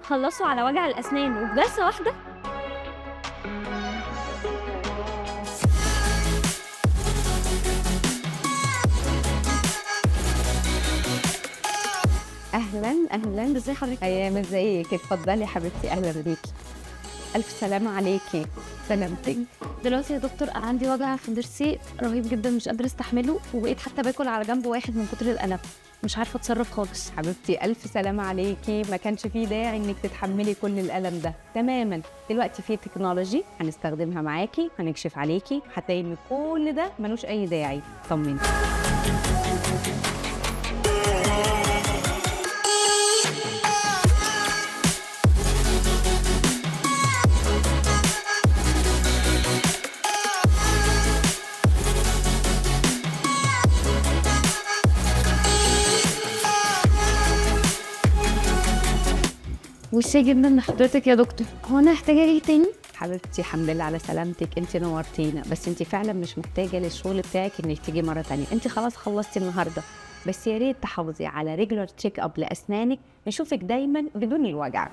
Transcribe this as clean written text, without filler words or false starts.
خلصوا على وجع الأسنان وفي جلسة واحدة؟ اهلا اهلا، ازاي حضرتك؟ ايام ازيك؟ اتفضلي يا حبيبتي، اهلا بيكي. الف سلامه عليكي. سلامتك. دلوقتي يا دكتور أنا عندي وجع في ضرسي رهيب جدا، مش قادرة استحمله، وبقيت حتى باكل على جنب واحد من كتر الألم، مش عارفة اتصرف خالص. حبيبتي الف سلامه عليكي، ما كانش فيه داعي انك تتحملي كل الالم ده تماما. دلوقتي في تكنولوجي هنستخدمها معاكي، هنكشف عليكي، هتلاقي ان كل ده ملوش اي داعي. طمني. وشي جدا لحضرتك يا دكتور، هو أنا محتاجة ايه تاني؟ حبيبتي الحمد لله على سلامتك، انت نورتينا. بس انت فعلا مش محتاجه للشغل بتاعك انك تيجي مره تانية، انت خلاص خلصتي النهارده. بس يا ريت تحافظي على ريجولار تشيك اب لاسنانك، نشوفك دايما بدون الوجع.